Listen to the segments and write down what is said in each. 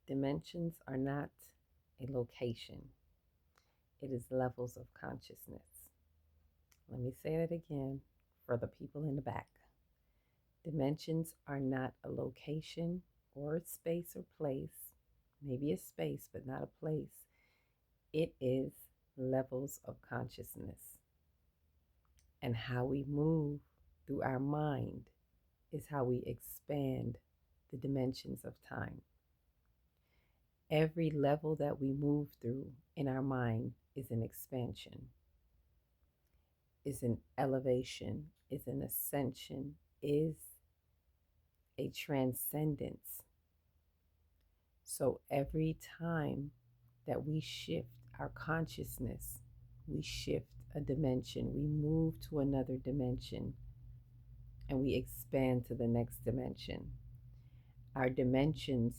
Dimensions are not a location, it is levels of consciousness. Let me say that again for the people in the back. Dimensions are not a location or a space or place, maybe a space, but not a place. It is levels of consciousness. And how we move through our mind is how we expand the dimensions of time. Every level that we move through in our mind is an expansion, is an elevation, is an ascension, is a transcendence. So every time that we shift our consciousness, we shift a dimension, we move to another dimension, and we expand to the next dimension. Our dimensions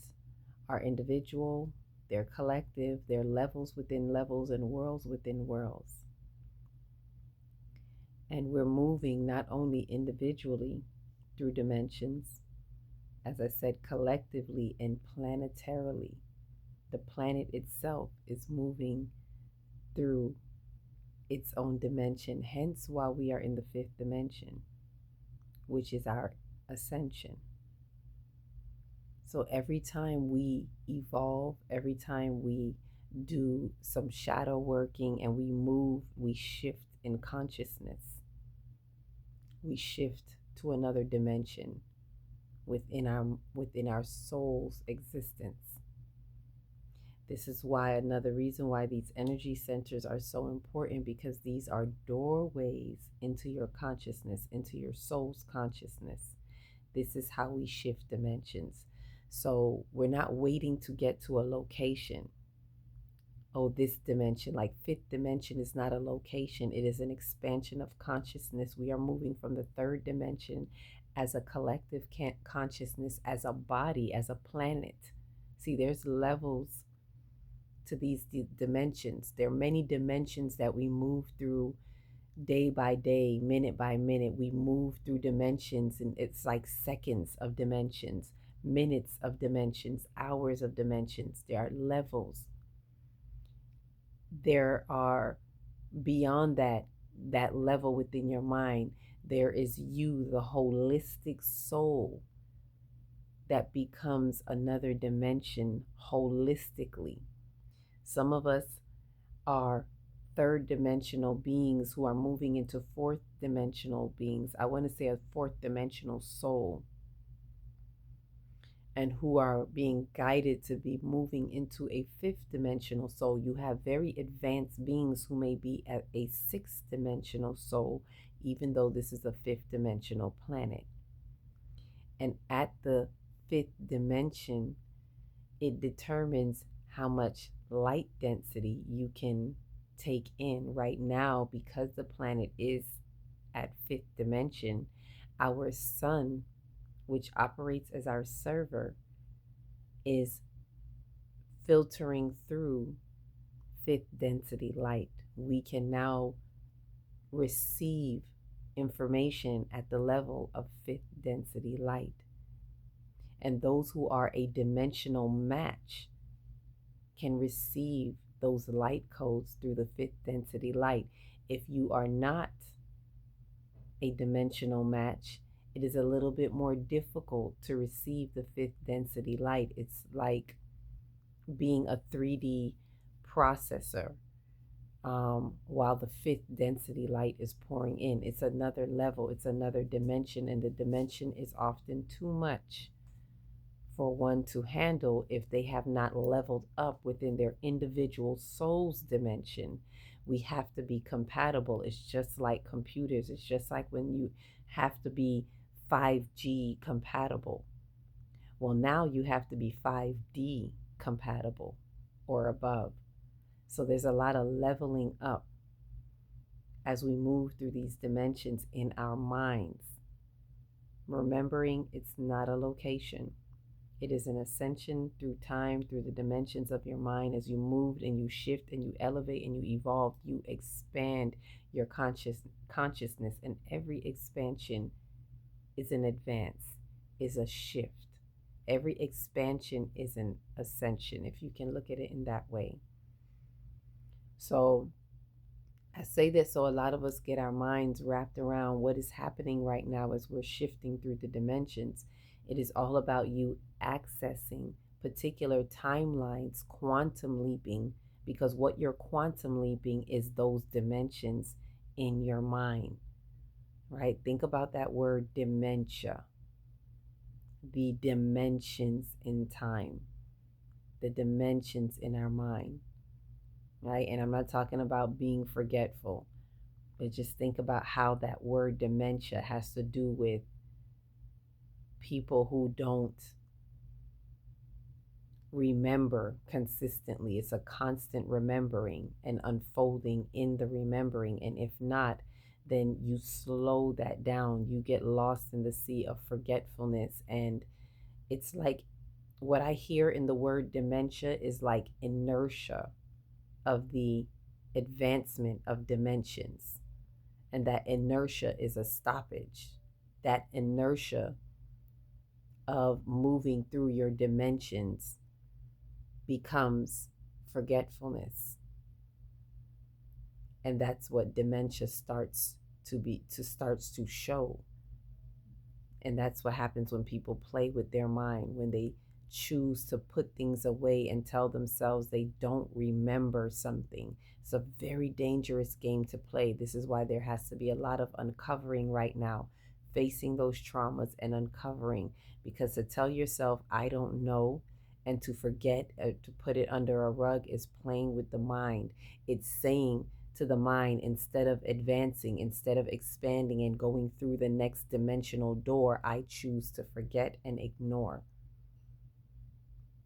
are individual, they're collective, they're levels within levels and worlds within worlds. And we're moving not only individually through dimensions, as I said, collectively and planetarily. The planet itself is moving through its own dimension, hence why we are in the fifth dimension, which is our ascension. So every time we evolve, every time we do some shadow working and we move, we shift in consciousness. We shift to another dimension within our soul's existence. This is why another reason why these energy centers are so important, because these are doorways into your consciousness, into your soul's consciousness. This is how we shift dimensions. So we're not waiting to get to a location. Oh, this dimension, like fifth dimension, is not a location. It is an expansion of consciousness. We are moving from the third dimension as a collective consciousness, as a body, as a planet. See, there's levels to these dimensions. There are many dimensions that we move through day by day, minute by minute. We move through dimensions, and it's like seconds of dimensions, minutes of dimensions, hours of dimensions. There are levels. There are beyond that level within your mind, there is you, the holistic soul, that becomes another dimension holistically. Some of us are third dimensional beings who are moving into fourth dimensional beings. I want to say a fourth dimensional soul, and who are being guided to be moving into a fifth dimensional soul. You have very advanced beings who may be at a sixth dimensional soul, even though this is a fifth dimensional planet. And at the fifth dimension, it determines how much light density you can take in. Right now, because the planet is at fifth dimension, our sun, which operates as our server, is filtering through fifth density light. We can now receive information at the level of fifth density light. And those who are a dimensional match can receive those light codes through the fifth density light. If you are not a dimensional match, it is a little bit more difficult to receive the fifth density light. It's like being a 3D processor while the fifth density light is pouring in. It's another level, it's another dimension, and the dimension is often too much for one to handle if they have not leveled up within their individual soul's dimension. We have to be compatible. It's just like computers. It's just like when you have to be 5G compatible. Well, now you have to be 5D compatible or above. So there's a lot of leveling up as we move through these dimensions in our minds. Remembering it's not a location. It is an ascension through time, through the dimensions of your mind. As you move and you shift and you elevate and you evolve, you expand your consciousness, and every expansion is an advance, is a shift. every expansion is an ascension, if you can look at it in that way. So I say this so a lot of us get our minds wrapped around what is happening right now as we're shifting through the dimensions. It is all about you accessing particular timelines, quantum leaping, because what you're quantum leaping is those dimensions in your mind, right? Think about that word dementia, the dimensions in time, the dimensions in our mind, right? And I'm not talking about being forgetful. But just think about how that word dementia has to do with people who don't remember consistently. It's a constant remembering and unfolding in the remembering. And if not, then you slow that down. You get lost in the sea of forgetfulness. And it's like what I hear in the word dementia is like inertia of the advancement of dimensions. And that inertia is a stoppage. That inertia of moving through your dimensions becomes forgetfulness. And that's what dementia starts to show. And that's what happens when people play with their mind, when they choose to put things away and tell themselves they don't remember something. It's a very dangerous game to play. This is why there has to be a lot of uncovering right now, facing those traumas and uncovering. Because to tell yourself, I don't know, and to forget, to put it under a rug, is playing with the mind. It's saying to the mind, instead of advancing, instead of expanding and going through the next dimensional door, I choose to forget and ignore.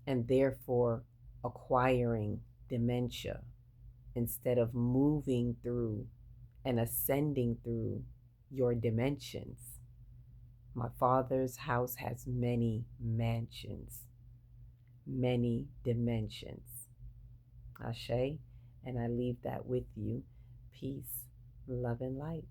And therefore acquiring dementia instead of moving through and ascending through your dimensions. My Father's house has many mansions, many dimensions. Ashe, and I leave that with you. Peace, love, and light.